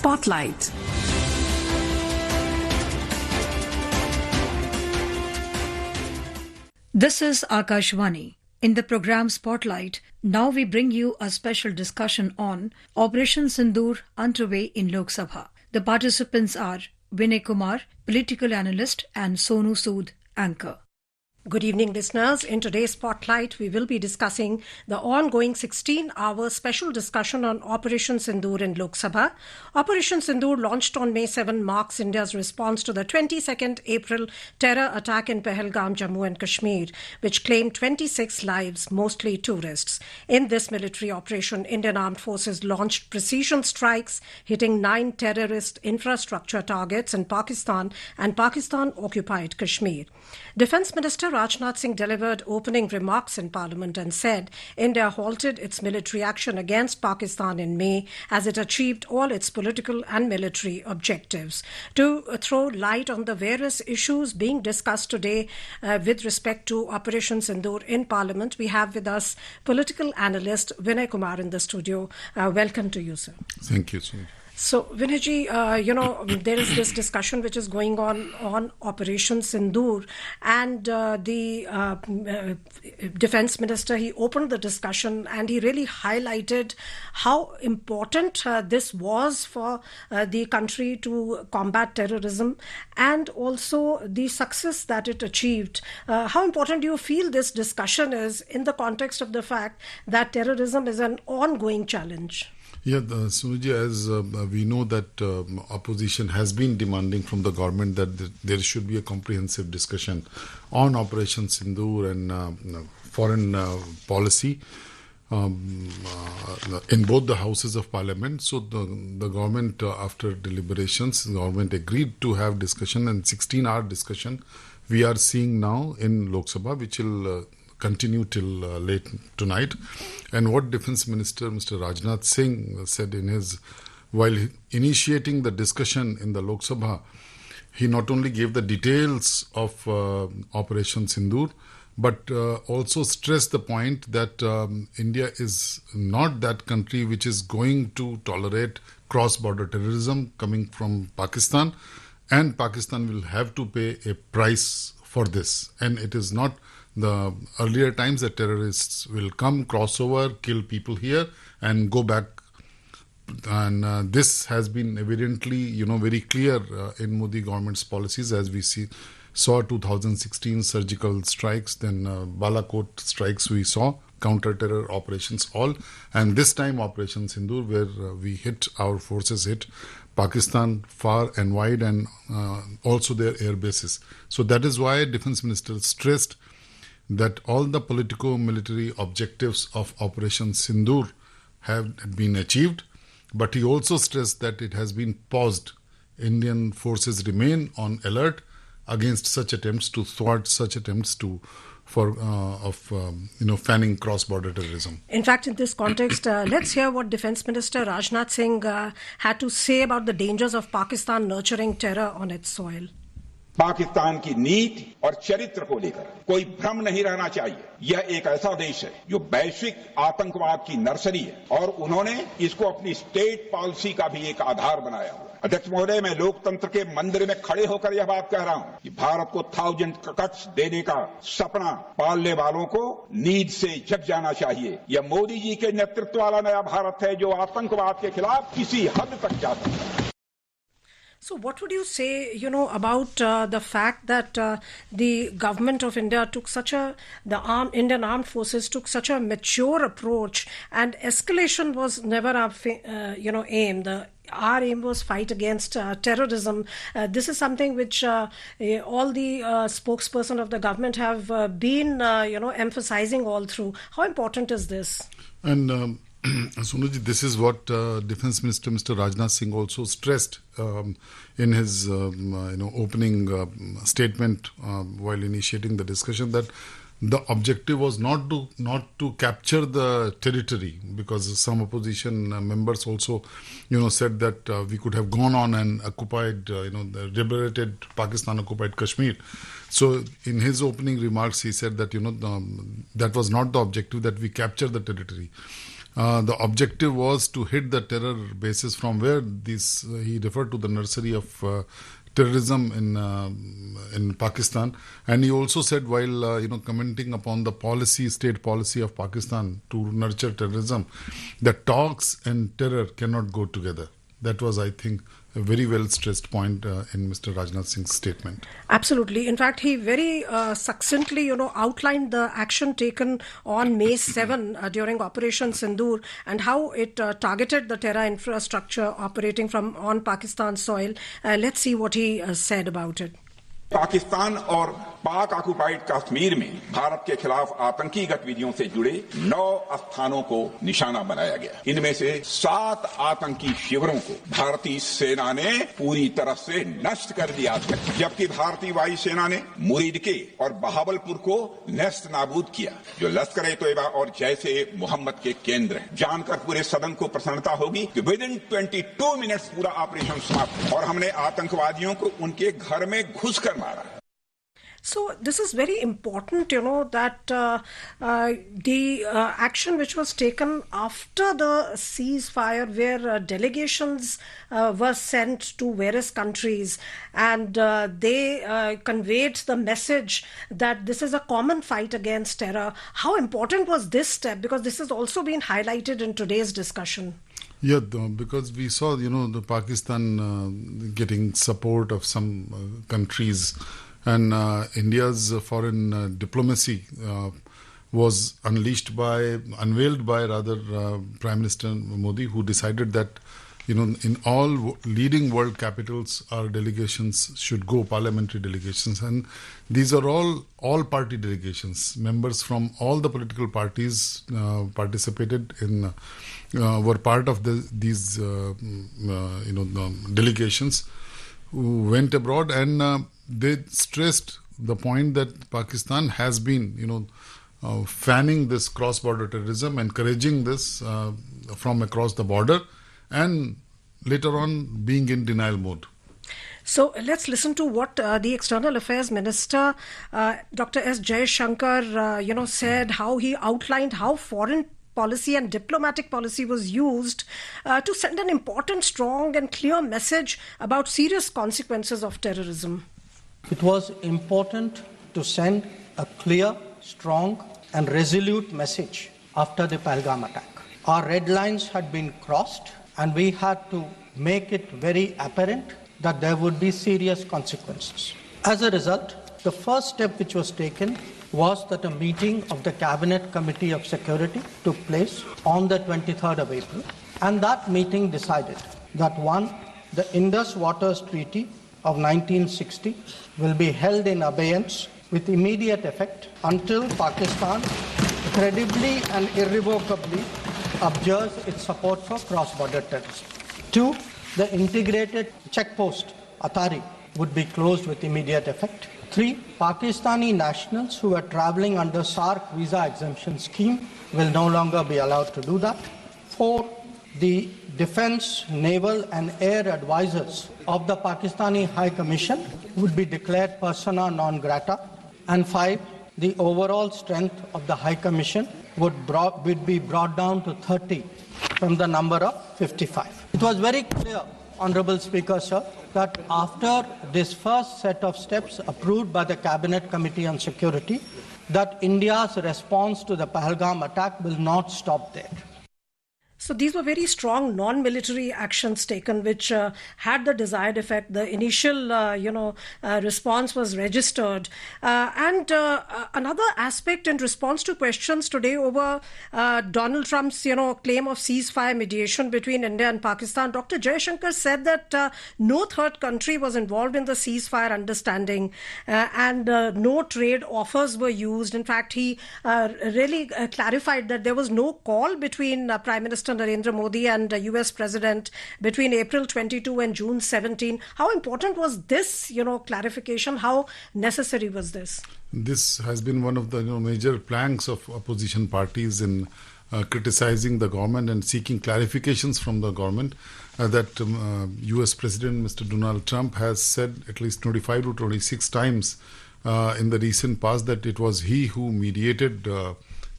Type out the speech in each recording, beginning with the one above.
Spotlight. This is Akashvani. In the program Spotlight, now we bring you a special discussion on Operation Sindoor underway in Lok Sabha. The participants are Vinay Kumar, political analyst, and Sonu Sood, anchor. Good evening, listeners. In today's Spotlight, we will be discussing the ongoing 16-hour special discussion on Operation Sindoor in Lok Sabha. Operation Sindoor, launched on May 7, marks India's response to the 22nd April terror attack in Pahalgam, Jammu and Kashmir, which claimed 26 lives, mostly tourists. In this military operation, Indian Armed Forces launched precision strikes, hitting 9 terrorist infrastructure targets in Pakistan and Pakistan-occupied Kashmir. Defence Minister Rajnath Singh delivered opening remarks in Parliament and said India halted its military action against Pakistan in May as it achieved all its political and military objectives. To throw light on the various issues being discussed today with respect to Operation Sindoor in Parliament, we have with us political analyst Vinay Kumar in the studio. Welcome to you, sir. Thank you, sir. So, Vinayji, there is this discussion which is going on Operation Sindoor, and the Defence Minister, he opened the discussion and he really highlighted how important this was for the country to combat terrorism and also the success that it achieved. How important do you feel this discussion is in the context of the fact that terrorism is an ongoing challenge? Yeah, Sunuji, as we know that opposition has been demanding from the government that there should be a comprehensive discussion on Operation Sindoor and foreign policy in both the houses of parliament. So the government, after deliberations, the government agreed to have discussion, and 16-hour discussion we are seeing now in Lok Sabha, which will continue till late tonight. And what Defence Minister Mr. Rajnath Singh said while initiating the discussion in the Lok Sabha, he not only gave the details of Operation Sindoor, but also stressed the point that India is not that country which is going to tolerate cross-border terrorism coming from Pakistan, and Pakistan will have to pay a price for this. And it is not the earlier times that terrorists will come, cross over, kill people here and go back. And this has been evidently, very clear in Modi government's policies, as we saw 2016 surgical strikes, then Balakot strikes we saw, counter-terror operations all. And this time Operation Sindoor, where our forces hit Pakistan far and wide, and also their air bases. So that is why Defence Minister stressed that all the politico-military objectives of Operation Sindoor have been achieved, but he also stressed that it has been paused. Indian forces remain on alert against such attempts, to thwart such attempts fanning cross-border terrorism. In fact, in this context, let's hear what Defence Minister Rajnath Singh had to say about the dangers of Pakistan nurturing terror on its soil. Pakistan की नीति और चरित्र को लेकर कोई भ्रम नहीं रहना चाहिए। यह एक ऐसा देश है जो वैश्विक आतंकवाद की नर्सरी है, और उन्होंने इसको अपनी स्टेट पॉलिसी का भी एक आधार बनाया हुआ है। अध्यक्ष महोदय, मैं लोकतंत्र के मंदिर में खड़े होकर यह बात कह रहा हूं कि भारत को 1000 कट्स देने का सपना पालने वालों को नींद से जग जाना चाहिए। यह मोदी जी के नेतृत्व वाला नया भारत है जो आतंकवाद के खिलाफ किसी हद तक जा सकता है। So what would you say, about the fact that the government of India took Indian Armed Forces took such a mature approach, and escalation was never our, aim. Our aim was fight against terrorism. This is something which all the spokesperson of the government have been, emphasizing all through. How important is this? And Sonuji, this is what Defence Minister Mr. Rajnath Singh also stressed in his opening statement while initiating the discussion, that the objective was not to capture the territory, because some opposition members also said that we could have gone on and occupied the liberated Pakistan occupied Kashmir. So in his opening remarks he said that that was not the objective, that we capture the territory. The objective was to hit the terror bases from where this. He referred to the nursery of terrorism in Pakistan, and he also said, while commenting upon the state policy of Pakistan to nurture terrorism, that talks and terror cannot go together. That was, I think, a very well stressed point in Mr. Rajnath Singh's statement. Absolutely. In fact, he very succinctly, outlined the action taken on May 7 during Operation Sindoor and how it targeted the terror infrastructure operating from on Pakistan soil. Let's see what he said about it. Pakistan और पाक occupied Kashmir में भारत के खिलाफ आतंकी गतिविधियों से जुड़े 9 स्थानों को निशाना बनाया गया। इनमें से 7 आतंकी शिविरों को भारतीय सेना ने पूरी तरह से नष्ट कर दिया, जबकि भारतीय वायुसेना ने मुरीदके और बहावलपुर को नेस्त नाबूद किया, जो लश्कर-ए-तोयबा और जैसे मोहम्मद के केंद्र हैं। जानकर पूरे सदन को प्रसन्नता होगी कि विदिन 22 मिनट्स पूरा ऑपरेशन समाप्त और हमने आतंकवादियों को उनके घर में घुसकर मारा। So this is very important, that the action which was taken after the ceasefire, where delegations were sent to various countries, and they conveyed the message that this is a common fight against terror. How important was this step? Because this has also been highlighted in today's discussion. Yeah, because we saw, the Pakistan getting support of some countries, and India's foreign diplomacy was unveiled by Prime Minister Modi, who decided that, in all leading world capitals, our delegations should go, parliamentary delegations, and these are all party delegations. Members from all the political parties participated in, were part of these delegations who went abroad, and they stressed the point that Pakistan has been, fanning this cross-border terrorism, encouraging this from across the border, and later on being in denial mode. So let's listen to what the External Affairs Minister, Dr. S. Jaishankar, said, how he outlined how foreign policy and diplomatic policy was used to send an important, strong and clear message about serious consequences of terrorism. It was important to send a clear, strong and resolute message after the Pahalgam attack. Our red lines had been crossed and we had to make it very apparent that there would be serious consequences. As a result, the first step which was taken was that a meeting of the Cabinet Committee of Security took place on the 23rd of April, and that meeting decided that 1. The Indus Waters Treaty of 1960 will be held in abeyance with immediate effect until Pakistan credibly and irrevocably abjures its support for cross-border terrorism. 2. The integrated checkpost, Atari, would be closed with immediate effect. 3. Pakistani nationals who are travelling under SARC visa exemption scheme will no longer be allowed to do that. 4. The defence, naval and air advisors of the Pakistani High Commission would be declared persona non grata. And 5. The overall strength of the High Commission would be brought down to 30 from the number of 55. It was very clear, Honourable Speaker, sir, that after this first set of steps approved by the Cabinet Committee on Security, that India's response to the Pahalgam attack will not stop there. So these were very strong non-military actions taken, which had the desired effect. The initial, response was registered. And another aspect in response to questions today over Donald Trump's, claim of ceasefire mediation between India and Pakistan, Dr. Jaishankar said that no third country was involved in the ceasefire understanding and no trade offers were used. In fact, he really clarified that there was no call between Prime Minister Narendra Modi and US President between April 22 and June 17. How important was this, clarification? How necessary was this? This has been one of the major planks of opposition parties in criticizing the government and seeking clarifications from the government that US President Mr. Donald Trump has said at least 25 to 26 times in the recent past that it was he who mediated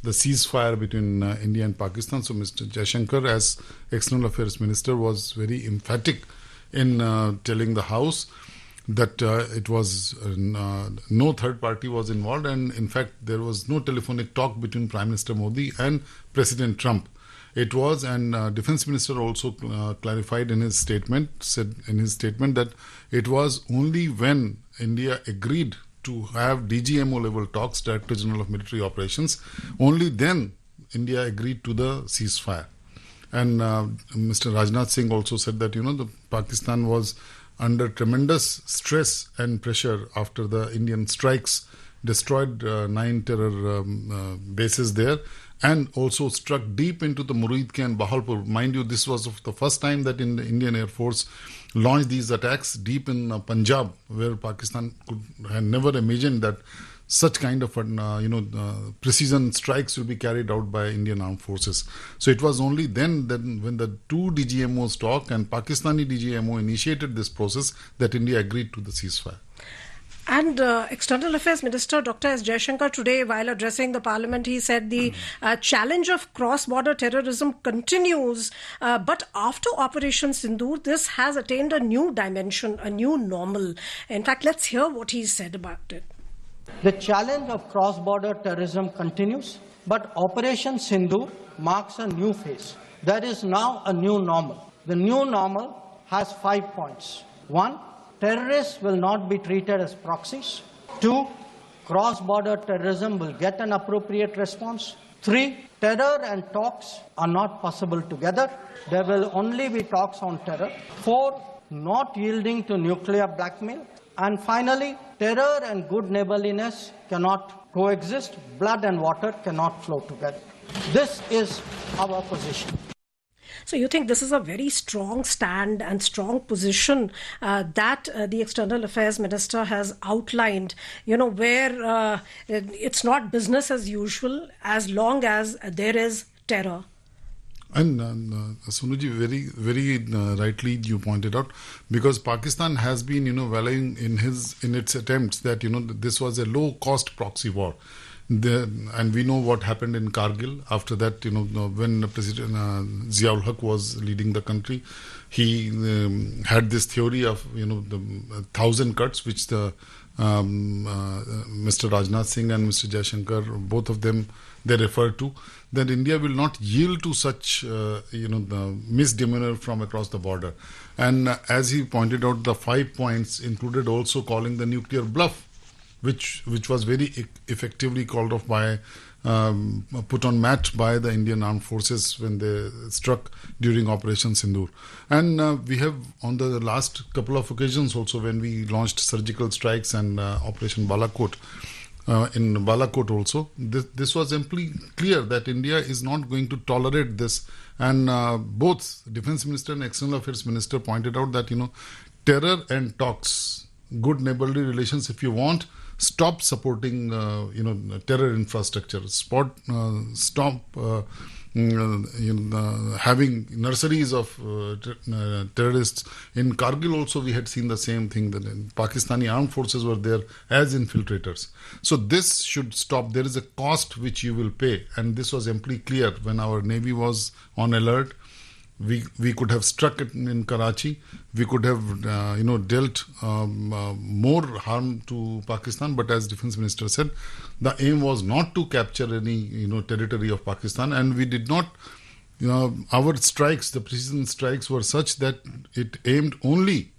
the ceasefire between India and Pakistan. So Mr. Jaishankar, as External Affairs Minister, was very emphatic in telling the House that it was no third party was involved, and in fact there was no telephonic talk between Prime Minister Modi and President Trump. It was, and Defence Minister also clarified in his statement, said in his statement that it was only when India agreed to have DGMO level talks, Director General of Military Operations, only then India agreed to the ceasefire. And Mr. Rajnath Singh also said that, the Pakistan was under tremendous stress and pressure after the Indian strikes destroyed 9 terror bases there, and also struck deep into the Muridke and Bahawalpur. Mind you, this was the first time that in the Indian Air Force launched these attacks deep in Punjab, where Pakistan had never imagined that such kind of precision strikes will be carried out by Indian armed forces. So it was only then that when the two DGMOs talked and Pakistani DGMO initiated this process that India agreed to the ceasefire. And External Affairs Minister Dr. S. Jaishankar today, while addressing the Parliament, he said the challenge of cross-border terrorism continues. But after Operation Sindoor, this has attained a new dimension, a new normal. In fact, let's hear what he said about it. The challenge of cross-border terrorism continues, but Operation Sindoor marks a new phase. There is now a new normal. The new normal has 5 points. 1. Terrorists will not be treated as proxies. 2. Cross-border terrorism will get an appropriate response. 3. Terror and talks are not possible together. There will only be talks on terror. 4. Not yielding to nuclear blackmail. And finally, terror and good neighborliness cannot coexist. Blood and water cannot flow together. This is our position. So you think this is a very strong stand and strong position that the External Affairs Minister has outlined, where it's not business as usual as long as there is terror. And Sonuji, very, very rightly you pointed out, because Pakistan has been, valuing in its attempts that, this was a low-cost proxy war. And we know what happened in Kargil. After that, when President Ziaul Haq was leading the country, he had this theory of, the 1,000 cuts, which the Mr. Rajnath Singh and Mr. Jaishankar, both of them, they refer to, that India will not yield to such, the misdemeanor from across the border. And as he pointed out, the 5 points included also calling the nuclear bluff, which was very effectively called off by, put on match by the Indian Armed Forces when they struck during Operation Sindoor. And we have on the last couple of occasions also when we launched surgical strikes and Operation Balakot, in Balakot also, this was amply clear that India is not going to tolerate this. And both Defence Minister and External Affairs Minister pointed out that, terror and talks, good neighborly relations if you want, stop supporting, terror infrastructure. Stop having nurseries of terrorists. In Kargil also we had seen the same thing, that Pakistani armed forces were there as infiltrators. So this should stop. There is a cost which you will pay, and this was amply clear when our Navy was on alert. We could have struck it in Karachi. We could have, dealt more harm to Pakistan. But as Defence Minister said, the aim was not to capture any, territory of Pakistan. And we did not, our strikes, the precision strikes were such that it aimed only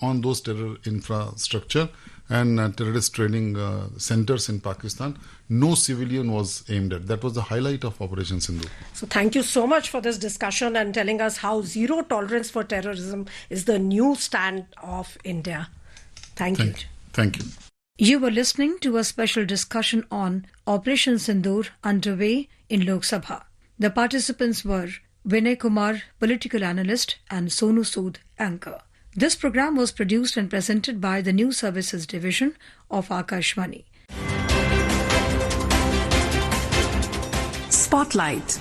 on those terror infrastructure and terrorist training centers in Pakistan. No civilian was aimed at. That was the highlight of Operation Sindoor. So thank you so much for this discussion and telling us how zero tolerance for terrorism is the new stand of India. Thank you. Thank you. You were listening to a special discussion on Operation Sindoor underway in Lok Sabha. The participants were Vinay Kumar, political analyst, and Sonu Sood, anchor. This program was produced and presented by the News Services Division of Akashvani. Spotlight.